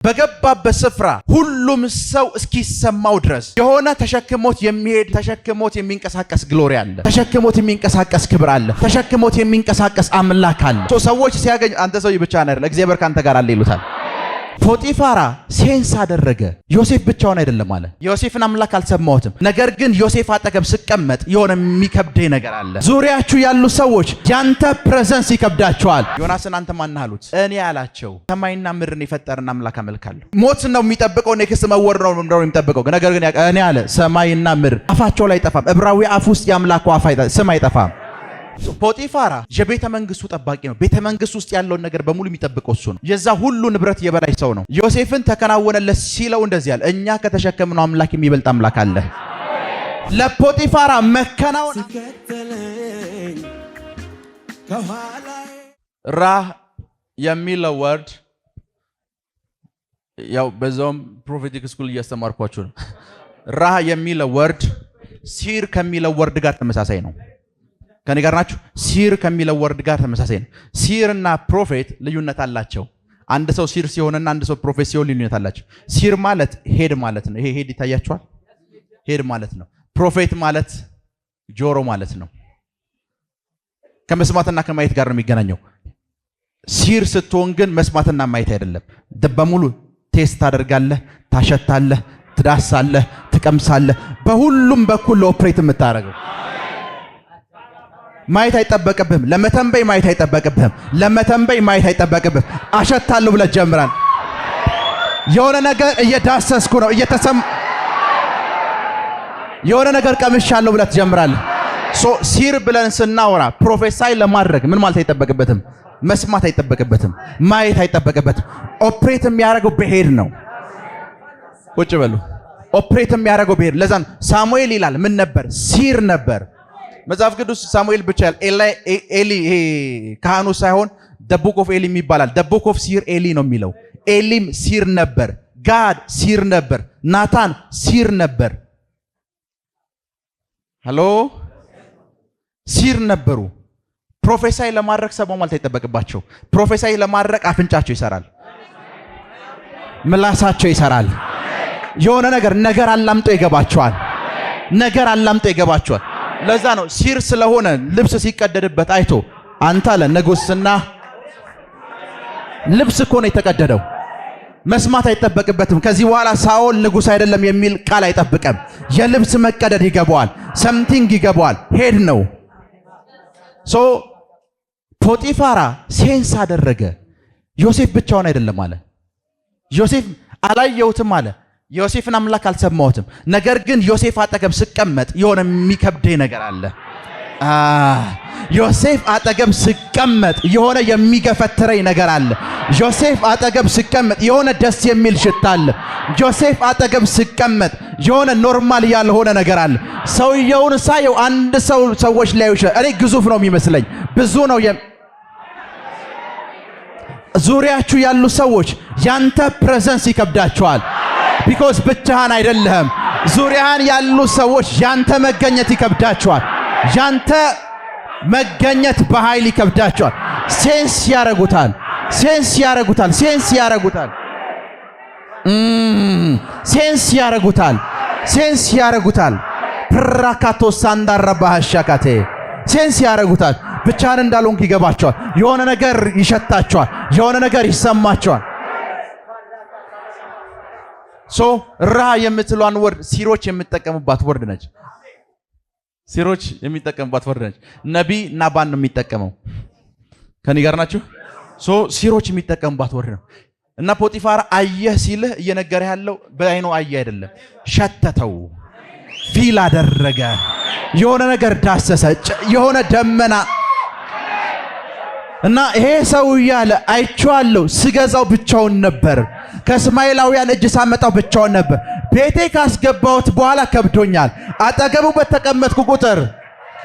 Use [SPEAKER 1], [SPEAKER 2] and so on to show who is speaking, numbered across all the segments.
[SPEAKER 1] በገባበት ስፍራ ሁሉም ሰው እስኪሰማው ድረስ የሆነ ተሸክሞት የሚሄድ ተሸክሞት የሚንቀሳቀስ ግሎሪ አለ። ተሸክሞት የሚንቀሳቀስ ክብር አለ። ተሸክሞት የሚንቀሳቀስ አምላክ አለ። ሰዎች ሲያገኝ አንተ ሰው ብቻ ነህ አይደል እግዚአብሔር ካንተ ጋር አለ ይሉታል። ፖቲፋራ ሴንስ አደረገ። ዮሴፍ ብቻውን አይደለም አለ። ዮሴፍን አምላክ አልሰማሁትም፣ ነገር ግን ዮሴፍ አጠገብ ስቀመጥ የሆነ የሚከብደኝ ነገር አለ። ዙሪያችሁ ያሉ ሰዎች ያንተ ፕሬዘንስ ይከብዳቸዋል። ዮናስን አንተ ማን ነህ አሉት። እኔ አላቸው ሰማይና ምድርን የፈጠረን አምላክ አመልካለሁ። ሞት ነው የሚጠብቀው፣ ኔክስት መወር ነው የሚጠብቀው። ነገር ግን እኔ አለ ሰማይና ምድር አፋቸው ላይ አይጠፋም። ዕብራዊ አፍ ውስጥ የአምላኩ አፍ ስም አይጠፋም። ፖቲፋራ የቤተ መንግስቱ ጠባቂ ነው። ቤተ መንግስቱ ውስጥ ያለውን ነገር በሙሉ የሚጠብቀው እሱ ነው። የዛ ሁሉ ንብረት የበላይ ሰው ነው። ዮሴፍን ተከናወነለት ሲለው እንደዚህ ያለ እኛ ከተሸከምነው አምላክ የሚበልጥ አምላክ አለ። ለፖቲፋራ መከናወን ራህ የሚለው ወርድ ያው በዛውም ፕሮፌቲክ ስኩል እያስተማርኳችሁ ነው። ራህ የሚለው ወርድ ሲር ከሚለው ወርድ ጋር ተመሳሳይ ነው። ከኔ ጋር ናችሁ? ሲር ከሚለው ወርድ ጋር ተመሳሳይ ነው። ሲር እና ፕሮፌት ልዩነት አላቸው። አንድ ሰው ሲር ሲሆንና አንድ ሰው ፕሮፌት ሲሆን ልዩነት አላቸው። ሲር ማለት ሄድ ማለት ነው። ይሄ ሄድ ይታያችኋል? ሄድ ማለት ነው። ፕሮፌት ማለት ጆሮ ማለት ነው። ከመስማትና ከማየት ጋር ነው የሚገናኘው። ሲር ስትሆን ግን መስማትና ማየት አይደለም። በሙሉ ቴስት ታደርጋለህ፣ ታሸታለህ፣ ትዳሳለህ፣ ትቀምሳለህ። በሁሉም በኩል ኦፕሬት የምታደርገው ማየት አይጠበቅብህም። ለመተንበይ ማየት አይጠበቅብህም። ለመተንበይ ማየት አይጠበቅብህም። አሸታለሁ ብለህ ጀምራል። የሆነ ነገር እየዳሰስኩ ነው የሆነ ነገር ቀምሻለሁ ብለህ ትጀምራለህ። ሲር ብለን ስናወራ ፕሮፌሳይ ለማድረግ ምን ማለት አይጠበቅበትም። መስማት አይጠበቅበትም። ማየት አይጠበቅበትም። ኦፕሬት የሚያደርገው በሄድ ነው። ቁጭ በሉ። ኦፕሬት የሚያደርገው በሄድ። ለዛ ሳሙኤል ይላል ምን ነበር? ሲር ነበር። መጽሐፍ ቅዱስ ሳሙኤል ብቻ ኤሊ ይሄ ካህኑ ሳይሆን ደቡክ ኦፍ ኤሊ ይባላል። ደቡክ ኦፍ ሲር ኤሊ ነው የሚለው። ኤሊም ሲር ነበር። ጋድ ሲር ነበር። ናታን ሲር ነበር። ሃሎ ሲር ነበሩ። ፕሮፌሳይ ለማድረግ ሰው ማለት አይጠበቅባቸው። ፕሮፌሳይ ለማድረግ አፍንጫቸው ይሰራል፣ ምላሳቸው ይሰራል። የሆነ ነገር አላምጦ ይገባቸዋል። ነገር አላምጦ ይገባቸዋል። ለዛ ነው ሲር ስለሆነ ልብስ ሲቀደድበት አይቶ አንተ አለ ንጉስና ልብስ እኮ ነው የተቀደደው። መስማት አይጠበቅበትም። ከዚህ በኋላ ሳኦል ንጉስ አይደለም የሚል ቃል አይጠብቅም። የልብስ መቀደድ ይገባዋል። ሰምቲንግ ይገባዋል። ሄድ ነው። ፖቲፋራ ሴንስ አደረገ። ዮሴፍ ብቻውን አይደለም አለ። ዮሴፍ አላየሁትም አለ። ዮሴፍን አምላክ አልሰማሁትም፣ ነገር ግን ዮሴፍ አጠገብ ስቀመጥ የሆነ የሚከብደኝ ነገር አለ። ዮሴፍ አጠገብ ስቀመጥ የሆነ የሚገፈትረኝ ነገር አለ። ዮሴፍ አጠገብ ስቀመጥ የሆነ ደስ የሚል ሽታ አለ። ዮሴፍ አጠገብ ስቀመጥ የሆነ ኖርማል ያልሆነ ነገር አለ። ሰውየውን ሳየው አንድ ሰዎች ላይ እኔ ግዙፍ ነው የሚመስለኝ፣ ብዙ ነው። ዙሪያችሁ ያሉ ሰዎች ያንተ ፕሬዘንስ ይከብዳቸዋል። ቢኮዝ ብቻህን አይደለህም። ዙሪያህን ያሉ ሰዎች ያንተ መገኘት ይከብዳቸዋል። ያንተ መገኘት በኃይል ይከብዳቸዋል። ሴንስ ያረጉታል። ሴንስ ያረጉታል። ሴንስ ያረጉታል። ሴንስ ያረጉታል። ሴንስ ያረጉታል። ፕራካቶ ሳንዳራባሃሻካቴ ሴንስ ያረጉታል። ብቻህን እንዳልሆንክ ይገባቸዋል። የሆነ ነገር ይሸታቸዋል። የሆነ ነገር ይሰማቸዋል። ራ የምትሏን ወርድ ሲሮች የሚጠቀሙባት ወርድ ነች። ሲሮች የሚጠቀሙባት ወርድ ነች። ነቢ ናባን ነው የሚጠቀመው። ከኔ ጋር ናችሁ? ሲሮች የሚጠቀሙባት ወርድ ነው። እና ፖቲፋራ አየህ ሲልህ እየነገረ ያለው በአይኑ አየህ አይደለም፣ ሸተተው፣ ፊል አደረገ፣ የሆነ ነገር ዳሰሰ፣ የሆነ ደመና እና ይሄ ሰው ያለ አይቼዋለሁ። ስገዛው ብቻውን ነበር። ከእስማኤላውያን እጅ ሳመጣው ብቻውን ነበር። ቤቴ ካስገባሁት በኋላ ከብዶኛል። አጠገቡ በተቀመጥኩ ቁጥር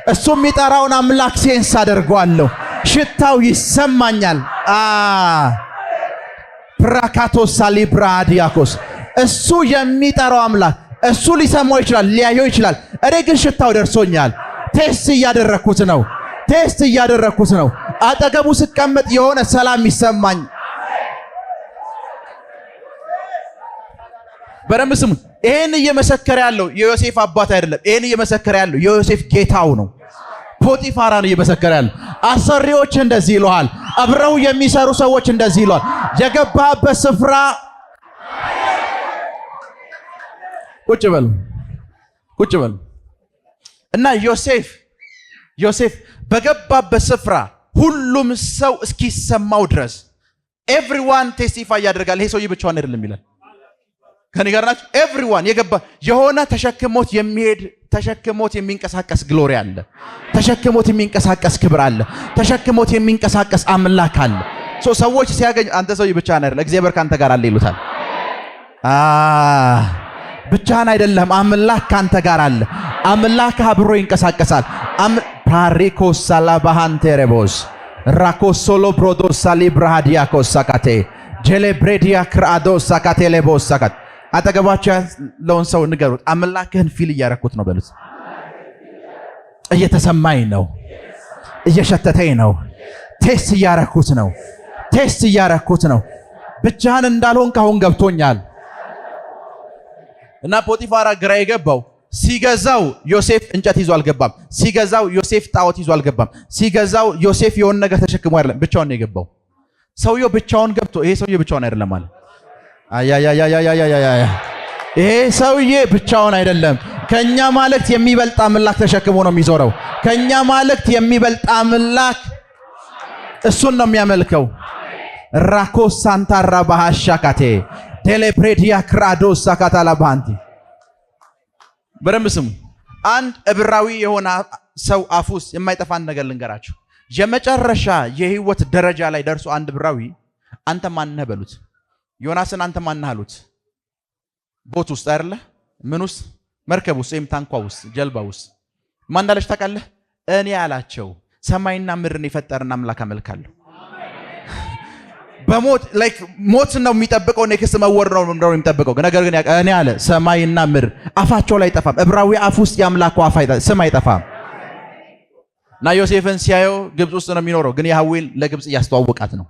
[SPEAKER 1] እሱ የሚጠራውን አምላክ ሴንስ አደርገዋለሁ። ሽታው ይሰማኛል። ፕራካቶስ ሳሊብራዲያኮስ እሱ የሚጠራው አምላክ እሱ ሊሰማው ይችላል፣ ሊያየው ይችላል። እኔ ግን ሽታው ደርሶኛል። ቴስት እያደረኩት ነው። አጠገቡ ስቀመጥ የሆነ ሰላም ይሰማኝ። በደንብ ስሙ። ይሄን እየመሰከረ ያለው የዮሴፍ አባት አይደለም። ይሄን እየመሰከረ ያለው የዮሴፍ ጌታው ነው። ፖቲፋራ ነው እየመሰከረ ያለው። አሰሪዎች እንደዚህ ይሏል፣ አብረው የሚሰሩ ሰዎች እንደዚህ ይሏል። የገባበት ስፍራ ቁጭ በሉ እና ዮሴፍ በገባበት ስፍራ ሁሉም ሰው እስኪሰማው ድረስ ኤቭሪዋን ቴስቲፋይ ያደርጋል። ይሄ ሰውዬ ብቻውን አይደለም ይላል። ከኔ ጋር ናችሁ? ኤቭሪዋን የገባ የሆነ ተሸክሞት የሚንቀሳቀስ ግሎሪ አለ። ተሸክሞት የሚንቀሳቀስ ክብር አለ። ተሸክሞት የሚንቀሳቀስ አምላክ አለ። ሰዎች ሲያገኝ አንተ ሰውዬ ብቻህን አይደለም፣ እግዚአብሔር ካንተ ጋር አለ ይሉታል። ብቻህን አይደለም፣ አምላክ ካንተ ጋር አለ። አምላክ አብሮ ይንቀሳቀሳል። ፓሪኮስ ሳላባሃንቴሬቦስ ራኮሶሎ ብሮዶስ ሳሊብራሃዲያኮስ ሳካቴ ጀሌብሬዲያ ክራዶስ ሳካቴ ሌቦስ ሳካት አጠገባቸው ያለውን ሰው ንገሩት፣ አምላክህን ፊል እያረኩት ነው በሉት። እየተሰማኝ ነው፣ እየሸተተኝ ነው፣ ቴስት እያረኩት ነው። ብቻህን እንዳልሆን ካሁን ገብቶኛል። እና ፖቲፋራ ግራ የገባው ሲገዛው ዮሴፍ እንጨት ይዞ አልገባም። ሲገዛው ዮሴፍ ጣዖት ይዞ አልገባም። ሲገዛው ዮሴፍ የሆነ ነገር ተሸክሞ አይደለም፣ ብቻውን ነው የገባው። ሰውየው ብቻውን ገብቶ ይሄ ሰውዬ ብቻውን አይደለም አለ። ይሄ ሰውዬ ብቻውን አይደለም። ከኛ ማለክት የሚበልጥ አምላክ ተሸክሞ ነው የሚዞረው። ከኛ ማለክት የሚበልጥ አምላክ እሱን ነው የሚያመልከው። ራኮ ሳንታራ ባሃሻካቴ ቴሌፕሬዲያ ክራዶስ ሳካታላ ባንቲ በደንብ ስሙ። አንድ ዕብራዊ የሆነ ሰው አፍ ውስጥ የማይጠፋን ነገር ልንገራችሁ። የመጨረሻ የህይወት ደረጃ ላይ ደርሶ አንድ ዕብራዊ አንተ ማን ነህ በሉት። ዮናስን አንተ ማን ነህ አሉት። ቦት ውስጥ አይደለ? ምን ውስጥ? መርከብ ውስጥ ወይም ታንኳ ውስጥ፣ ጀልባ ውስጥ። ማን እንዳለች ታውቃለህ? እኔ አላቸው ሰማይና ምድርን የፈጠረና አምላክ አመልካለሁ። ሞት ነው የሚጠብቀው፣ ኔክስት መወር ነው የሚጠብቀው። ነገር ግን እኔ አለ ሰማይና ምድር አፋቸው ላይ አይጠፋም። ዕብራዊ አፍ ውስጥ የአምላኩ አፍ ስም አይጠፋም። እና ዮሴፍን ሲያየው ግብፅ ውስጥ ነው የሚኖረው፣ ግን ያህዌን ለግብፅ እያስተዋወቃት ነው።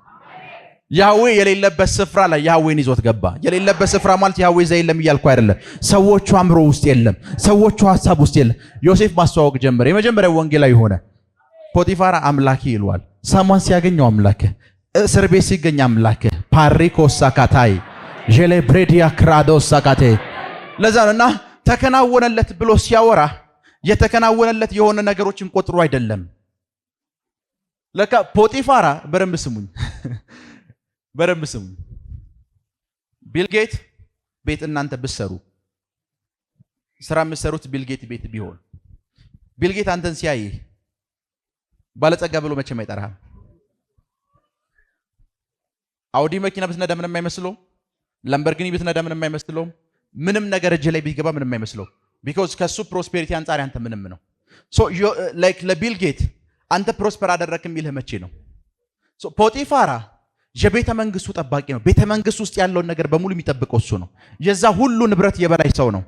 [SPEAKER 1] ያህዌ የሌለበት ስፍራ ላይ ያህዌን ይዞት ገባ። የሌለበት ስፍራ ማለት ያህዌ እዛ የለም እያልኩ አይደለም። ሰዎቹ አእምሮ ውስጥ የለም፣ ሰዎቹ ሀሳብ ውስጥ የለም። ዮሴፍ ማስተዋወቅ ጀመረ። የመጀመሪያው ወንጌላዊ ሆነ። ፖቲፋራ አምላኬ ይለዋል። ሳሟን ሲያገኘው አምላክ፣ እስር ቤት ሲገኝ አምላክ። ፓሪኮስ ሳካታይ ጀሌብሬዲያ ክራዶስ ሳካቴ። ለዛ ነውና ተከናወነለት ብሎ ሲያወራ የተከናወነለት የሆነ ነገሮችን ቆጥሮ አይደለም። ለካ ፖቲፋራ በደንብ ስሙኝ። ቢልጌት ቤት እናንተ ብትሰሩ ስራ የምትሰሩት ቢልጌት ቤት ቢሆን ቢልጌት አንተን ሲያይ ባለጸጋ ብሎ መቼም አይጠራህም። አውዲ መኪና ብትነዳ ምንም አይመስለው፣ ላምበርጊኒ ብትነዳ ምንም አይመስለው፣ ምንም ነገር እጅ ላይ ቢገባ ምንም አይመስለው። ቢኮዝ ከሱ ፕሮስፔሪቲ አንፃር አንተ ምንም ነው። ለቢልጌት አንተ ፕሮስፐር አደረክ የሚልህ መቼ ነው? ፖቲፋራ የቤተ መንግስቱ ጠባቂ ነው። ቤተ መንግስት ውስጥ ያለውን ነገር በሙሉ የሚጠብቀው እሱ ነው። የዛ ሁሉ ንብረት የበላይ ሰው ነው።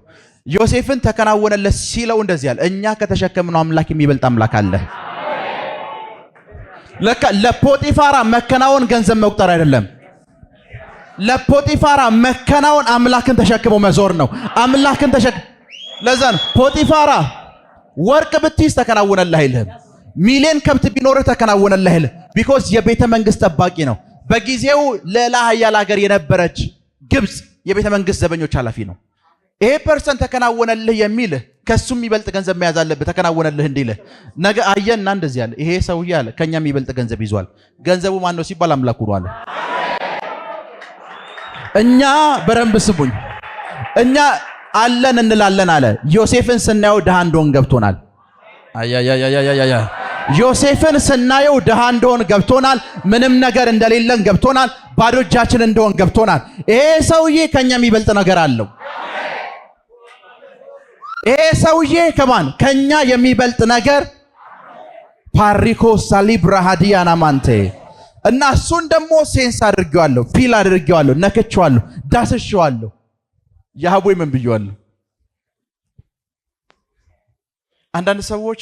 [SPEAKER 1] ዮሴፍን ተከናወነለት ሲለው እንደዚህ ያለ እኛ ከተሸከምነው አምላክ የሚበልጥ አምላክ አለ። ለፖቲፋራ መከናወን ገንዘብ መቁጠር አይደለም። ለፖቲፋራ መከናወን አምላክን ተሸክሞ መዞር ነው። አምላክን ለዛ ነው ፖቲፋራ ወርቅ ብትይዝ ተከናወነልህ አይልህም። ሚሊዮን ከብት ቢኖርህ ተከናወነልህ አይልህ። ቢኮዝ የቤተ መንግስት ጠባቂ ነው። በጊዜው ሌላ ኃያል ሀገር የነበረች ግብፅ የቤተ መንግስት ዘበኞች ኃላፊ ነው። ይሄ ፐርሰን ተከናወነልህ የሚልህ ከሱ የሚበልጥ ገንዘብ መያዝ አለብህ። ተከናወነልህ እንዲልህ ነገ አየና እንደዚህ ያለ ይሄ ሰውዬ አለ ከኛ የሚበልጥ ገንዘብ ይዟል። ገንዘቡ ማን ነው ሲባል አምላኩ ነው አለ። እኛ በረንብ ስሙኝ፣ እኛ አለን እንላለን አለ። ዮሴፍን ስናየው ድሃ እንደሆን ገብቶናል። ዮሴፍን ስናየው ድሃ እንደሆን ገብቶናል። ምንም ነገር እንደሌለን ገብቶናል። ባዶ እጃችን እንደሆን ገብቶናል። ይሄ ሰውዬ ከኛ የሚበልጥ ነገር አለው። ይሄ ሰውዬ ከኛ የሚበልጥ ነገር ፓሪኮ ሳሊብራ ሃዲያና ማንቴ እና እሱን ደግሞ ሴንስ አድርጌዋለሁ፣ ፊል አድርጌዋለሁ፣ ነክቼዋለሁ፣ ዳስሼዋለሁ። ያህዌ ምን ብየዋለሁ? አንዳንድ ሰዎች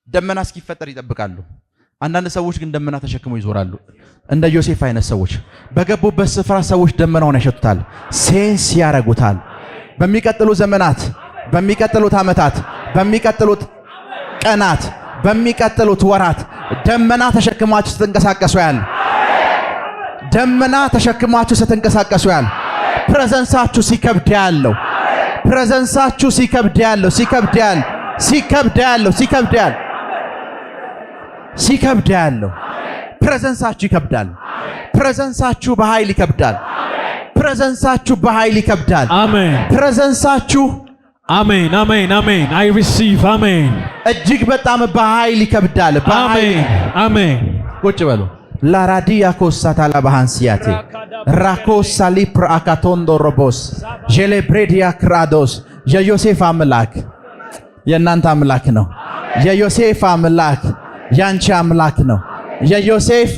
[SPEAKER 1] ደመና እስኪፈጠር ይጠብቃሉ። አንዳንድ ሰዎች ግን ደመና ተሸክመው ይዞራሉ። እንደ ዮሴፍ አይነት ሰዎች በገቡበት ስፍራ ሰዎች ደመናውን ያሸቱታል፣ ሴንስ ያረጉታል። በሚቀጥሉት ዘመናት፣ በሚቀጥሉት ዓመታት፣ በሚቀጥሉት ቀናት፣ በሚቀጥሉት ወራት ደመና ተሸክማችሁ ስትንቀሳቀሱ ያለ ደመና ተሸክማችሁ ስትንቀሳቀሱ ያለ ፕሬዘንሳችሁ ሲከብድ ያለው ፕሬዘንሳችሁ ሲከብድ ያለው ሲከብድ ያለው ሲከብድ ያለው ሲከብድ ያለው ሲከብድ ያለው ፕሬዘንሳችሁ ይከብዳል። ፕሬዘንሳችሁ በኃይል ይከብዳል። ፕሬዘንሳችሁ በኃይል ይከብዳል።
[SPEAKER 2] አሜን።
[SPEAKER 1] ፕሬዘንሳችሁ
[SPEAKER 2] አሜን አሜን አሜን። I receive አሜን።
[SPEAKER 1] እጅግ በጣም በኃይል ይከብዳል።
[SPEAKER 2] አሜን አሜን።
[SPEAKER 1] ቁጭ በሉ። ላራዲያ ኮሳታ ላባሃንሲያቴ ራኮሳ ሊፕራ አካቶንዶ ሮቦስ ጄሌብሬዲያ ክራዶስ የዮሴፍ አምላክ የእናንተ አምላክ ነው። የዮሴፍ አምላክ ያንቺ አምላክ ነው። የዮሴፍ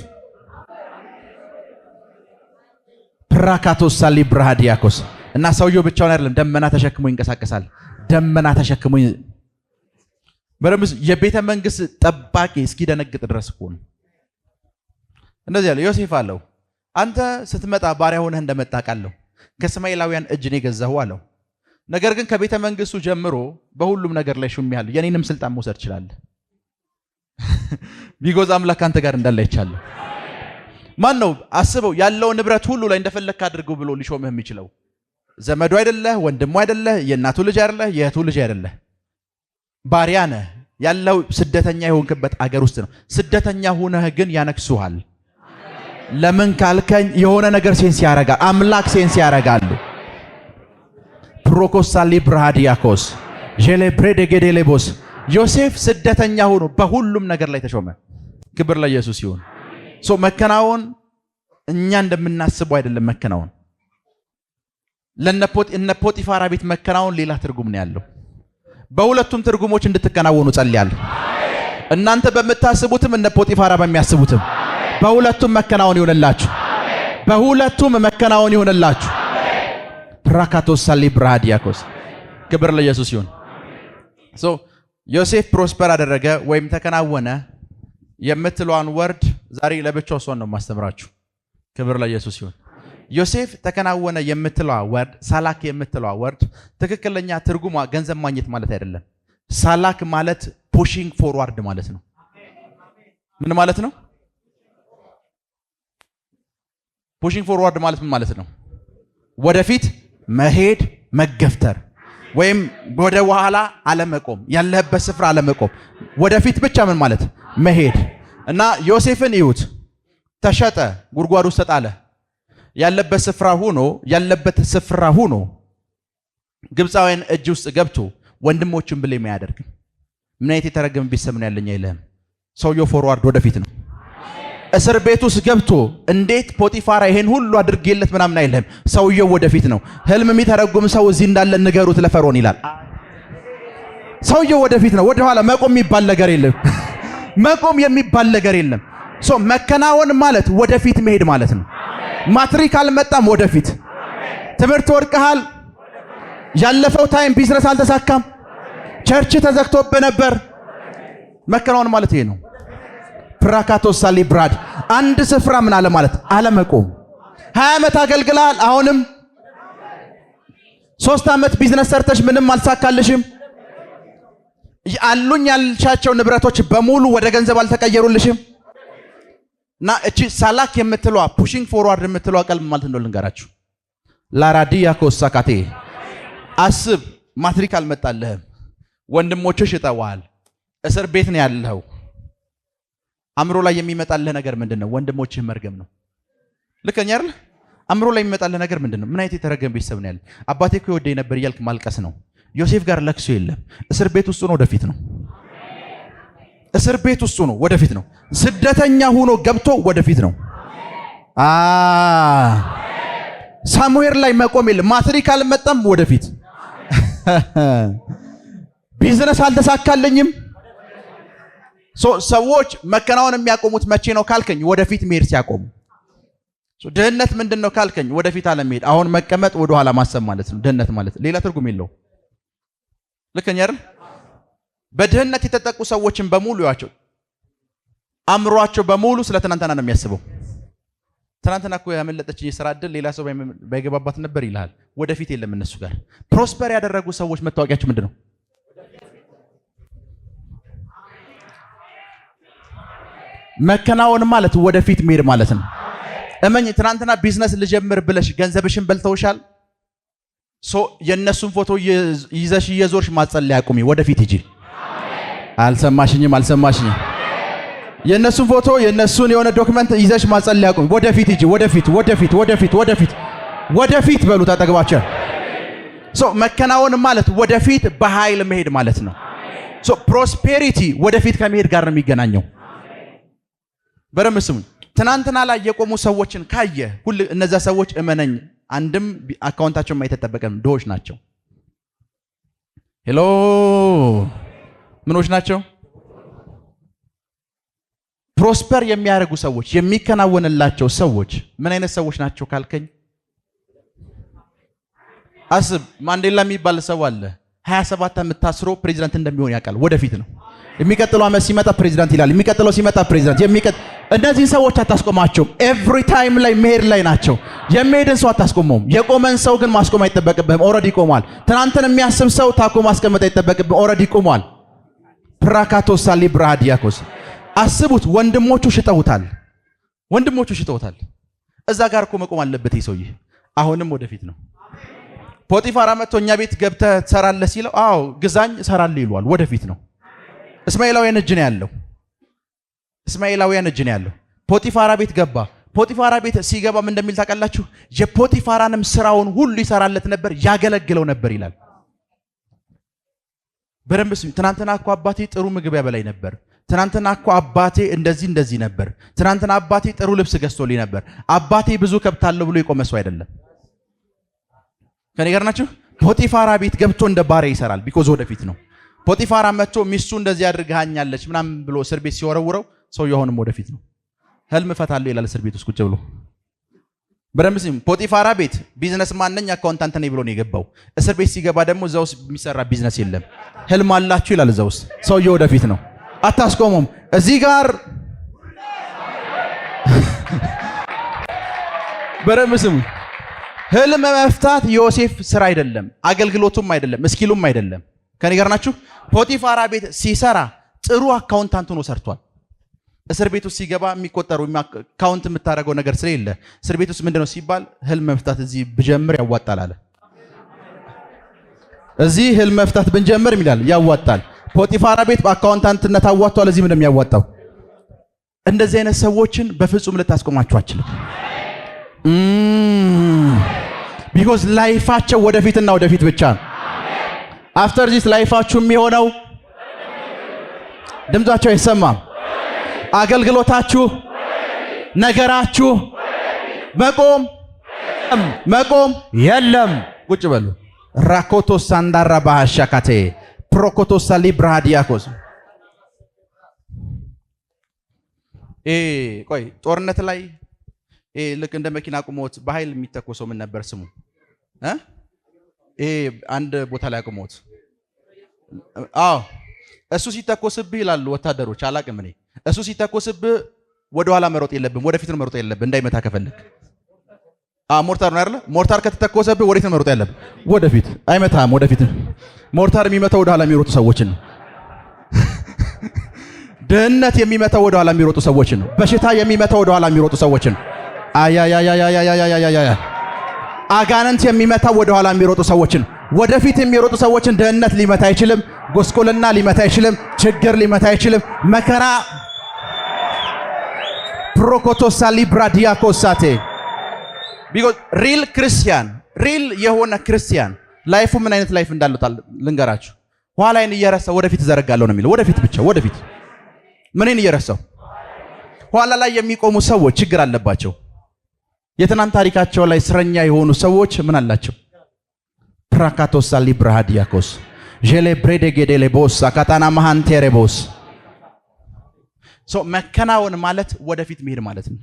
[SPEAKER 1] ፕራካቶሳ ሊብራዲያኮስ እና ሰውየው ብቻውን አይደለም፣ ደመና ተሸክሞ ይንቀሳቀሳል። ደመና ተሸክሞ በረምስ የቤተ መንግስት ጠባቂ እስኪደነግጥ ድረስ እኮ ነው። እንደዚህ ያለ ዮሴፍ አለው፣ አንተ ስትመጣ ባሪያ ሆነህ እንደመጣ ቃለሁ ከእስማኤላውያን እጅ ነው የገዛኸው አለው። ነገር ግን ከቤተ መንግስቱ ጀምሮ በሁሉም ነገር ላይ ሹሜሃለሁ፣ የኔንም ስልጣን መውሰድ ትችላለህ። ቢጎዛ አምላክ አንተ ጋር እንዳለ ይቻላል። ማን ነው አስበው ያለው ንብረት ሁሉ ላይ እንደፈለክ አድርገው ብሎ ሊሾምህ የሚችለው? ዘመዱ አይደለህ፣ ወንድሙ አይደለህ፣ የእናቱ ልጅ አይደለህ፣ የእህቱ ልጅ አይደለህ። ባሪያ ነህ። ያለው ስደተኛ የሆንክበት አገር ውስጥ ነው። ስደተኛ ሆነህ ግን ያነክሱሃል። ለምን ካልከኝ የሆነ ነገር ሴንስ ያረጋል። አምላክ ሴንስ ያረጋሉ። ፕሮኮሳሊ ብራዲያኮስ ጄሌብሬዴጌዴሌቦስ ዮሴፍ ስደተኛ ሆኖ በሁሉም ነገር ላይ ተሾመ። ክብር ለኢየሱስ ይሁን። መከናወን እኛ እንደምናስበው አይደለም። መከናወን እነ ፖቲፋራ ቤት መከናወን ሌላ ትርጉም ነው ያለው። በሁለቱም ትርጉሞች እንድትከናወኑ ጸልያለሁ። እናንተ በምታስቡትም እነ ፖቲፋራ በሚያስቡትም በሁለቱም መከናወን ይሆንላችሁ። በሁለቱም መከናወን ይሆንላችሁ። ፕራካቶስ ሳሊ ብራዲያኮስ ክብር ለኢየሱስ ይሁን። ዮሴፍ ፕሮስፐር አደረገ ወይም ተከናወነ የምትለዋን ወርድ ዛሬ ለብቻው እሷን ነው ማስተምራችሁ። ክብር ለኢየሱስ ይሁን። ዮሴፍ ተከናወነ የምትለዋ ወርድ፣ ሳላክ የምትለዋ ወርድ ትክክለኛ ትርጉሟ ገንዘብ ማግኘት ማለት አይደለም። ሳላክ ማለት ፑሺንግ ፎርዋርድ ማለት ነው። ምን ማለት ነው? ፑሺንግ ፎርዋርድ ማለት ምን ማለት ነው? ወደፊት መሄድ፣ መገፍተር ወይም ወደ ኋላ አለመቆም፣ ያለህበት ስፍራ አለመቆም፣ ወደፊት ብቻ ምን ማለት መሄድ። እና ዮሴፍን ይሁት ተሸጠ፣ ጉድጓድ ውስጥ ተጣለ። ያለበት ስፍራ ሆኖ ግብፃውያን እጅ ውስጥ ገብቶ ወንድሞቹን ብለ የሚያደርግ ምን አይነት የተረገመ ቤተሰብ ነው ያለኝ አይልህም። ሰውየው ፎርዋርድ ወደፊት ነው። እስር ቤት ውስጥ ገብቶ እንዴት ፖቲፋራ ይሄን ሁሉ አድርጌለት ምናምን አይልህም። ሰውየው ወደፊት ነው። ህልም የሚተረጉም ሰው እዚህ እንዳለ ንገሩት ለፈርዖን ይላል። ሰውየው ወደፊት ነው። ወደኋላ መቆም የሚባል ነገር የለም። መቆም የሚባል ነገር የለም። መከናወን ማለት ወደፊት መሄድ ማለት ነው። ማትሪክ አልመጣም፣ ወደፊት። ትምህርት ወድቀሃል፣ ያለፈው ታይም ቢዝነስ አልተሳካም፣ ቸርች ተዘግቶብህ ነበር። መከናወን ማለት ይሄ ነው። ፕራካቶስ ሳሊ ብራድ አንድ ስፍራ ምን አለ ማለት አለመቆም። 20 ዓመት አገልግለሃል፣ አሁንም 3 ዓመት ቢዝነስ ሰርተሽ ምንም አልሳካልሽም። አሉኝ ያልሻቸው ንብረቶች በሙሉ ወደ ገንዘብ አልተቀየሩልሽም። እና እቺ ሳላክ የምትለዋ ፑሺንግ ፎርዋርድ የምትለዋ ቃል ማለት ነው ልንገራችሁ። ላራዲያ ኮሳካቴ አስብ፣ ማትሪክ አልመጣልህም፣ ወንድሞችሽ ይጠዋል፣ እስር ቤት ነው ያለኸው። አእምሮ ላይ የሚመጣልህ ነገር ምንድነው? ወንድሞችህ መርገም ነው። ልከኛ አይደል? አእምሮ ላይ የሚመጣልህ ነገር ምንድነው? ምን አይነት የተረገመ ቤተሰብ ነው ያለ? አባቴ እኮ ይወደኝ ነበር እያልክ ማልቀስ ነው። ዮሴፍ ጋር ለቅሶ የለም። እስር ቤት ውስጥ ነው፣ ወደፊት ነው። እስር ቤት ውስጥ ነው፣ ወደፊት ነው። ስደተኛ ሆኖ ገብቶ ወደፊት ነው። ሳሙኤል ላይ መቆም የለም። ማትሪክ አልመጣም፣ ወደፊት። ቢዝነስ አልተሳካልኝም። ሰዎች መከናወን የሚያቆሙት መቼ ነው ካልከኝ፣ ወደፊት መሄድ ሲያቆሙ። ድህነት ምንድነው ካልከኝ፣ ወደፊት አለመሄድ። አሁን መቀመጥ ወደ ኋላ ማሰብ ማለት ነው። ድህነት ማለት ሌላ ትርጉም የለው። ልከኛ አይደል? በድህነት የተጠቁ ሰዎችን በሙሉ ያቸው አእምሯቸው በሙሉ ስለ ትናንትና ነው የሚያስበው። ትናንትና እኮ ያመለጠችኝ የሥራ ዕድል ሌላ ሰው ባይገባባት ነበር ይልሃል። ወደፊት የለም እነሱ ጋር። ፕሮስፐር ያደረጉ ሰዎች መታወቂያቸው ምንድነው? መከናወን ማለት ወደፊት መሄድ ማለት ነው። እመኝ ትናንትና ቢዝነስ ልጀምር ብለሽ ገንዘብሽን በልተውሻል። የነሱን ፎቶ ይዘሽ እየዞርሽ ማጸለያ አቁሚ። ወደፊት ሂጂ። አልሰማሽኝም? የነሱን ፎቶ የነሱን የሆነ ዶክመንት ይዘሽ ማጸለያ አቁሚ። ወደፊት ሂጂ። ወደፊት በሉ ታጠግባቸው። መከናወን ማለት ወደፊት በኃይል መሄድ ማለት ነው። ፕሮስፔሪቲ ወደፊት ከመሄድ ጋር ነው የሚገናኘው። በደምብ ስሙኝ። ትናንትና ላይ የቆሙ ሰዎችን ካየ ሁሉ እነዛ ሰዎች እመነኝ አንድም አካውንታቸው ማይተጠበቀም ድሆች ናቸው። ሄሎ ምኖች ናቸው? ፕሮስፐር የሚያደርጉ ሰዎች፣ የሚከናወንላቸው ሰዎች ምን አይነት ሰዎች ናቸው ካልከኝ፣ አስብ። ማንዴላ የሚባል ሰው አለ። 27 ዓመት ታስሮ ፕሬዚዳንት እንደሚሆን ያውቃል። ወደፊት ነው። የሚቀጥለው ዓመት ሲመጣ ፕሬዚዳንት ይላል። የሚቀጥለው ሲመጣ ፕሬዚዳንት። እነዚህ ሰዎች አታስቆማቸውም። ኤቭሪ ታይም ላይ መሄድ ላይ ናቸው። የሚሄድን ሰው አታስቆመውም። የቆመን ሰው ግን ማስቆም አይጠበቅብህም። ኦልሬዲ ቆሟል። ትናንትን የሚያስብ ሰው ታኮ ማስቀመጥ አይጠበቅብህም። ኦልሬዲ ቆሟል። ፕራካቶስ ሳሊ ብራሃዲያኮስ አስቡት። ወንድሞቹ ሽጠውታል። እዛ ጋር እኮ መቆም አለበት ይህ ሰውዬ። አሁንም ወደፊት ነው። ፖቲፋራ መጥቶ እኛ ቤት ገብተህ ትሰራለህ ሲለው አዎ ግዛኝ እሰራለሁ ይሏል። ወደፊት ነው። እስማኤላውያን እጅ ነው ያለው። ፖቲፋራ ቤት ገባ። ፖቲፋራ ቤት ሲገባ ምን እንደሚል ታውቃላችሁ? የፖቲፋራንም ስራውን ሁሉ ይሰራለት ነበር፣ ያገለግለው ነበር ይላል። በደንብ ስሙ። ትናንትና እኮ አባቴ ጥሩ ምግብ ያበላኝ ነበር። ትናንትና እኮ አባቴ እንደዚህ ነበር። ትናንትና አባቴ ጥሩ ልብስ ገዝቶልኝ ነበር። አባቴ ብዙ ከብት አለው ብሎ የቆመ ሰው አይደለም። ከኔ ጋር ናችሁ? ፖቲፋራ ቤት ገብቶ እንደ ባሪያ ይሰራል። ቢኮዝ ወደፊት ነው። ፖቲፋራ መጥቶ ሚስቱ እንደዚህ አድርጋኛለች ምናምን ብሎ እስር ቤት ሲወረውረው ሰውየው አሁንም ወደፊት ነው። ህልም እፈታለሁ ይላል እስር ቤት ውስጥ ቁጭ ብሎ። በደምብ ስሙ። ፖቲፋራ ቤት ቢዝነስ ማንኛ አካውንታንት ነኝ ብሎ ነው የገባው። እስር ቤት ሲገባ ደግሞ እዛ ውስጥ የሚሰራ ቢዝነስ የለም። ህልም አላችሁ ይላል እዛ ውስጥ። ሰውየው ወደፊት ነው። አታስቆሙም። እዚህ ጋር በደምብ ስሙ። ህልም መፍታት ዮሴፍ ስራ አይደለም፣ አገልግሎቱም አይደለም፣ እስኪሉም አይደለም። ከኔ ጋር ናችሁ? ፖቲፋራ ቤት ሲሰራ ጥሩ አካውንታንት ሆኖ ሰርቷል። እስር ቤት ውስጥ ሲገባ የሚቆጠሩ አካውንት የምታደርገው ነገር ስለሌለ እስር ቤት ውስጥ ምንድነው ሲባል ህልም መፍታት እዚህ ብጀምር ያዋጣል አለ። እዚህ ህልም መፍታት ብንጀምር ይላል ያዋጣል። ፖቲፋራ ቤት በአካውንታንትነት አዋጥቷል። እዚህ ምንድነው የሚያዋጣው? እንደዚህ አይነት ሰዎችን በፍጹም ልታስቆማቸው አትችልም። ቢኮዝ ላይፋቸው ወደፊትና ወደፊት ብቻ ነው። አፍተር ዚስ ላይፋችሁ የሚሆነው ድምጻቸው አይሰማም። አገልግሎታችሁ፣ ነገራችሁ መቆም የለም። ቁጭ በሉ። ራኮቶ ሳንዳራ ባሻካቴ ፕሮኮቶ ሳሊ ብራሃዲያኮስ ቆይ ጦርነት ላይ ልክ እንደ መኪና አቁሞት በኃይል የሚተኮሰው ምን ነበር ስሙ? አንድ ቦታ ላይ አቁሞት እሱ ሲተኮስብህ ይላሉ ወታደሮች። አላቅም እኔ እሱ ሲተኮስብህ ወደ ኋላ መሮጥ የለብም፣ ወደፊት ነው መሮጥ የለብም። እንዳይመታ ከፈለክ ሞርታር ነው አይደል? ሞርታር ከተተኮሰብህ ወዴት ነው መሮጥ ያለብህ? ወደፊት። አይመታም፣ ወደፊት። ሞርታር የሚመታው ወደ ኋላ የሚሮጡ ሰዎችን ነው። ድህነት የሚመታው ወደ ኋላ የሚሮጡ ሰዎችን ነው። በሽታ የሚመታው ወደ ኋላ የሚሮጡ ሰዎችን ነው። አጋንንት የሚመታው ወደ ኋላ የሚሮጡ ሰዎችን ነው። ወደፊት የሚሮጡ ሰዎችን ድህነት ሊመታ አይችልም። ጎስቆልና ሊመታ አይችልም። ችግር ሊመታ አይችልም። መከራ ፕሮኮቶሳ ሊብራዲያኮሳቴ ቢኮዝ ሪል ክርስቲያን ሪል የሆነ ክርስቲያን ላይፉ ምን አይነት ላይፍ እንዳለው ልንገራችሁ። ኋላዬን እየረሳው ወደፊት ዘረጋለሁ ነው የሚለው። ወደፊት ብቻ ወደፊት። ምንን እየረሳው? ኋላ ላይ የሚቆሙ ሰዎች ችግር አለባቸው። የትናንት ታሪካቸው ላይ እስረኛ የሆኑ ሰዎች ምን አላቸው? ፕራካቶሳ ሊብራሃዲያኮስ ጄሌ ብሬዴጌዴሌ ቦስ አካታና ማሃንቴሬ ቦስ መከናወን ማለት ወደፊት መሄድ ማለት ነው።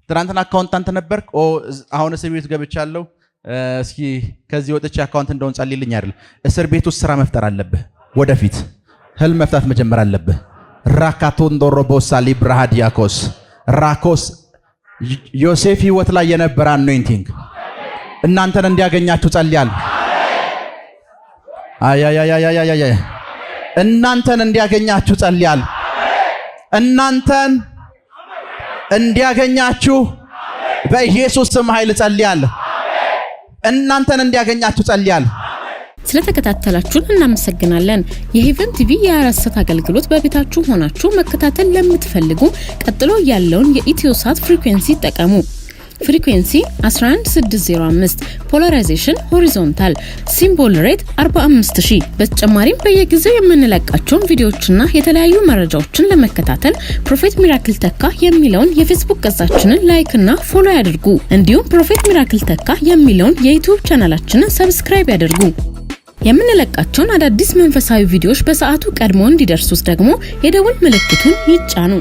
[SPEAKER 1] ትናንትና አካውንታንት ነበርክ፣ አሁን እስር ቤት ገብቻለሁ፣ እስኪ ከዚህ ወጥቼ አካውንት እንደሆን ጸልይልኝ አይደል? እስር ቤት ውስጥ ስራ መፍጠር አለብህ። ወደፊት ህልም መፍታት መጀመር አለብህ። ራካቶንዶሮቦሳ ሊብራሃዲያኮስ ራኮስ ዮሴፍ ህይወት ላይ የነበረ አኖይንቲንግ እናንተን እንዲያገኛችሁ ጸልያለሁ። አያያያያያያ እናንተን እንዲያገኛችሁ ጸልያለሁ። እናንተን እንዲያገኛችሁ በኢየሱስ ስም ኃይል ጸልያለሁ። እናንተን እንዲያገኛችሁ ጸልያለሁ።
[SPEAKER 3] ስለተከታተላችሁን እናመሰግናለን። የሄቨን ቲቪ የአራሰት አገልግሎት በቤታችሁ ሆናችሁ መከታተል ለምትፈልጉ ቀጥሎ ያለውን የኢትዮሳት ፍሪኩዌንሲ ተጠቀሙ። ፍሪኩዌንሲ 11605 ፖላራይዜሽን ሆሪዞንታል ሲምቦል ሬት 45000። በተጨማሪም በየጊዜው የምንለቃቸውን ቪዲዮዎችና የተለያዩ መረጃዎችን ለመከታተል ፕሮፌት ሚራክል ተካ የሚለውን የፌስቡክ ገጻችንን ላይክ እና ፎሎ ያድርጉ። እንዲሁም ፕሮፌት ሚራክል ተካ የሚለውን የዩቲዩብ ቻናላችንን ሰብስክራይብ ያድርጉ። የምንለቃቸውን አዳዲስ መንፈሳዊ ቪዲዮዎች በሰዓቱ ቀድሞ እንዲደርሱት ደግሞ የደውል ምልክቱን ይጫኑ።